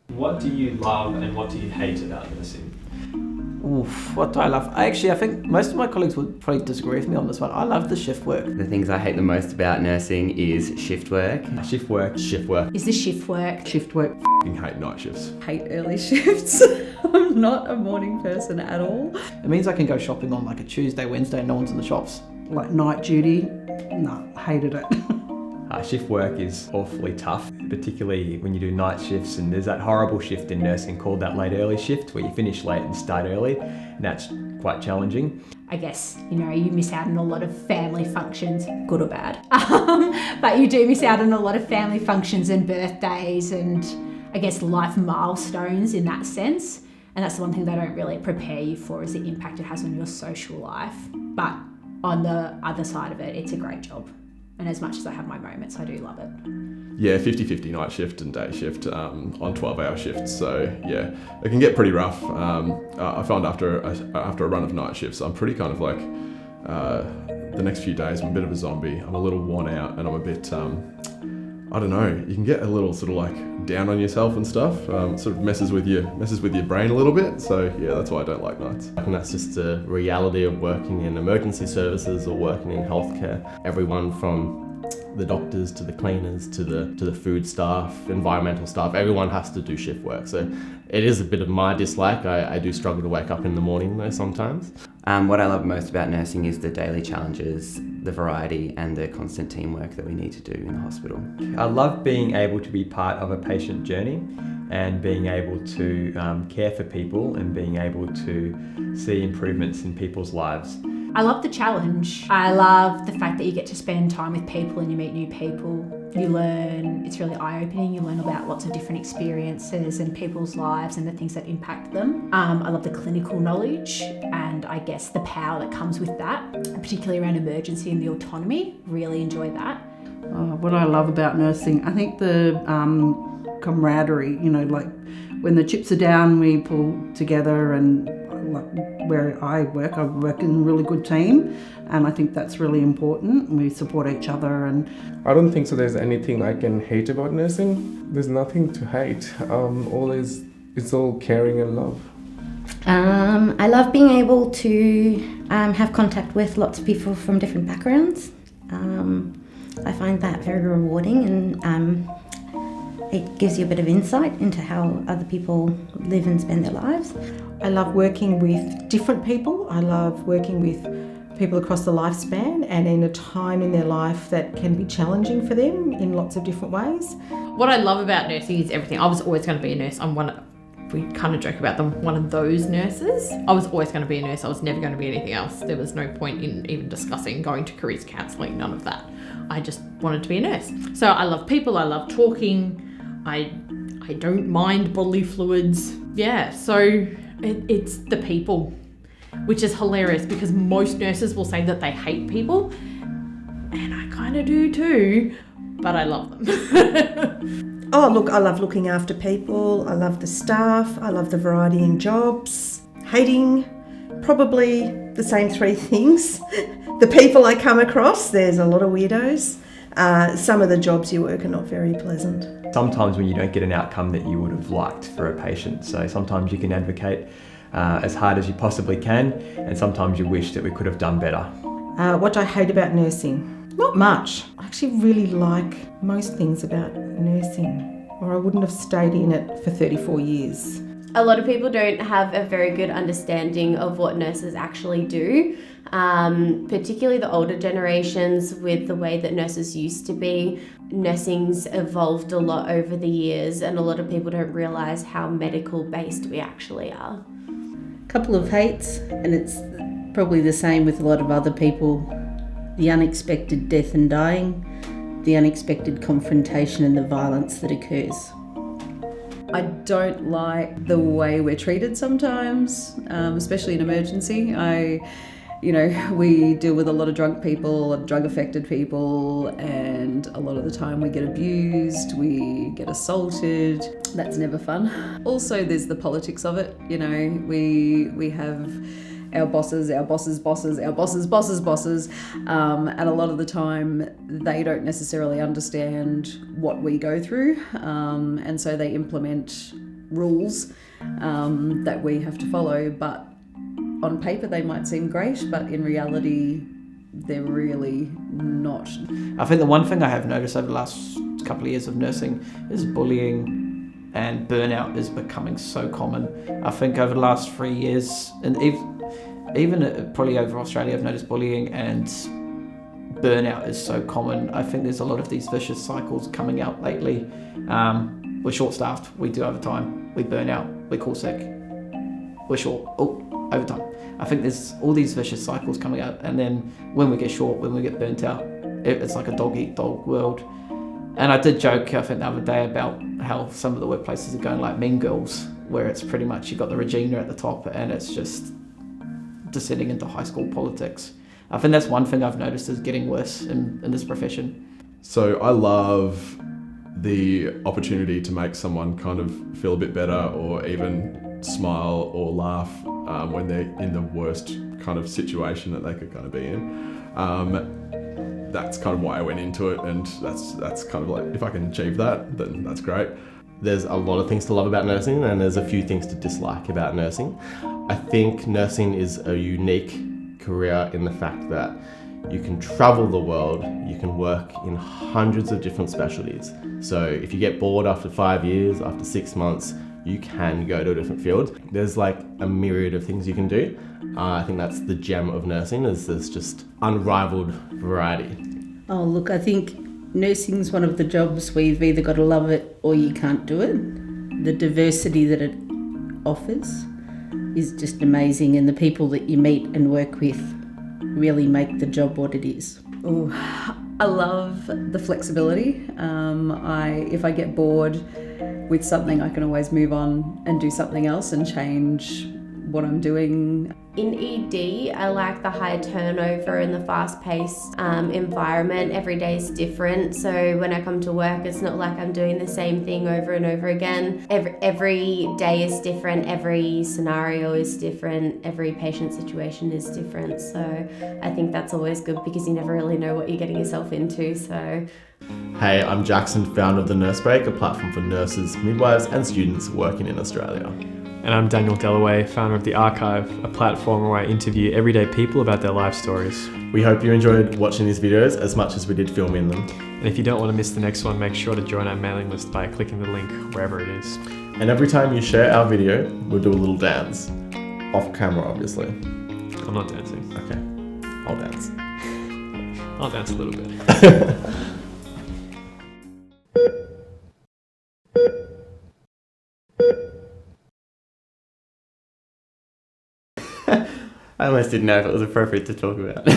What do you love and what do you hate about nursing? Oof, what do I love? I think most of my colleagues would probably disagree with me on this one. I love the shift work. The things I hate the most about nursing is shift work. Shift work. Shift work. Is the shift work. Shift work. I hate night shifts. Hate early shifts. I'm not a morning person at all. It means I can go shopping on like a Tuesday, Wednesday, and no one's in the shops. Like night duty, no, hated it. Shift work is awfully tough, particularly when you do night shifts, and there's that horrible shift in nursing called that late early shift where you finish late and start early, and that's quite challenging. I guess, you miss out on a lot of family functions, good or bad. But you do miss out on a lot of family functions and birthdays and I guess life milestones in that sense. And that's the one thing they don't really prepare you for, is the impact it has on your social life. But on the other side of it, it's a great job. And as much as I have my moments, I do love it. Yeah, 50-50 night shift and day shift on 12-hour shifts. So yeah, it can get pretty rough. I found after a run of night shifts, I'm pretty kind of like, the next few days I'm a bit of a zombie. I'm a little worn out and I'm a bit, I don't know, you can get a little sort of like down on yourself and stuff. Sort of messes with your brain a little bit. So yeah, that's why I don't like nights. And that's just the reality of working in emergency services or working in healthcare. Everyone from the doctors to the cleaners to the food staff, environmental staff, everyone has to do shift work. So it is a bit of my dislike. I do struggle to wake up in the morning though sometimes. What I love most about nursing is the daily challenges, the variety and the constant teamwork that we need to do in the hospital. I love being able to be part of a patient journey and being able to care for people and being able to see improvements in people's lives. I love the challenge. I love the fact that you get to spend time with people and you meet new people. You learn, it's really eye-opening, you learn about lots of different experiences and people's lives and the things that impact them. I love the clinical knowledge and I guess the power that comes with that, particularly around emergency and the autonomy. Really enjoy that. What I love about nursing, I think the camaraderie, like when the chips are down, we pull together, and like where I work in a really good team, and I think that's really important. We support each other. And I don't think so there's anything I can hate about nursing. There's nothing to hate. It's all caring and love. I love being able to have contact with lots of people from different backgrounds. I find that very rewarding, and it gives you a bit of insight into how other people live and spend their lives. I love working with different people. I love working with people across the lifespan and in a time in their life that can be challenging for them in lots of different ways. What I love about nursing is everything. I was always going to be a nurse. We kind of joke about them, one of those nurses. I was always going to be a nurse. I was never going to be anything else. There was no point in even discussing going to careers counselling, none of that. I just wanted to be a nurse. So I love people, I love talking, I don't mind bodily fluids. Yeah, so it's the people, which is hilarious because most nurses will say that they hate people, and I kind of do too, but I love them. Oh, look, I love looking after people. I love the staff. I love the variety in jobs. Hating, probably the same three things. The people I come across, there's a lot of weirdos. Some of the jobs you work are not very pleasant. Sometimes when you don't get an outcome that you would have liked for a patient, so sometimes you can advocate as hard as you possibly can, and sometimes you wish that we could have done better. What I hate about nursing? Not much. I actually really like most things about nursing, or I wouldn't have stayed in it for 34 years. A lot of people don't have a very good understanding of what nurses actually do, particularly the older generations with the way that nurses used to be. Nursing's evolved a lot over the years, and a lot of people don't realise how medical based we actually are. Couple of hates, and it's probably the same with a lot of other people. The unexpected death and dying, the unexpected confrontation and the violence that occurs. I don't like the way we're treated sometimes, especially in emergency. We deal with a lot of drunk people, a lot of drug affected people, and a lot of the time we get abused, we get assaulted. That's never fun. Also, there's the politics of it. We have our bosses, our bosses' bosses, our bosses' bosses' bosses, and a lot of the time they don't necessarily understand what we go through, and so they implement rules that we have to follow, but on paper they might seem great, but in reality they're really not. I think the one thing I have noticed over the last couple of years of nursing is bullying and burnout is becoming so common. I think over the last 3 years, and even probably over Australia, I've noticed bullying and burnout is so common. I think there's a lot of these vicious cycles coming out lately. We're short-staffed, we do overtime, we burn out, we call sick, we're short, overtime. I think there's all these vicious cycles coming out, and then when we get short, when we get burnt out, it's like a dog-eat-dog world. And I did joke, I think the other day, about how some of the workplaces are going like Mean Girls, where it's pretty much you've got the Regina at the top and it's just descending into high school politics. I think that's one thing I've noticed is getting worse in this profession. So I love the opportunity to make someone kind of feel a bit better or even smile or laugh when they're in the worst kind of situation that they could kind of be in. That's kind of why I went into it, and that's kind of like, if I can achieve that, then that's great. There's a lot of things to love about nursing, and there's a few things to dislike about nursing. I think nursing is a unique career in the fact that you can travel the world, you can work in hundreds of different specialties. So if you get bored after 5 years, after 6 months, you can go to a different field. There's like a myriad of things you can do. I think that's the gem of nursing, is there's just unrivaled variety. Oh, look, I think nursing's one of the jobs where you've either got to love it or you can't do it. The diversity that it offers is just amazing, and the people that you meet and work with really make the job what it is. Oh, I love the flexibility. If I get bored with something, I can always move on and do something else and change what I'm doing. In ED, I like the high turnover and the fast-paced environment. Every day is different, so when I come to work, it's not like I'm doing the same thing over and over again. Every day is different, every scenario is different, every patient situation is different, so I think that's always good because you never really know what you're getting yourself into. So. Hey, I'm Jackson, founder of The Nurse Break, a platform for nurses, midwives and students working in Australia. And I'm Daniel Dalloway, founder of The Archive, a platform where I interview everyday people about their life stories. We hope you enjoyed watching these videos as much as we did filming them. And if you don't want to miss the next one, make sure to join our mailing list by clicking the link wherever it is. And every time you share our video, we'll do a little dance. Off camera, obviously. I'm not dancing. Okay, I'll dance. I'll dance a little bit. I almost didn't know if it was appropriate to talk about.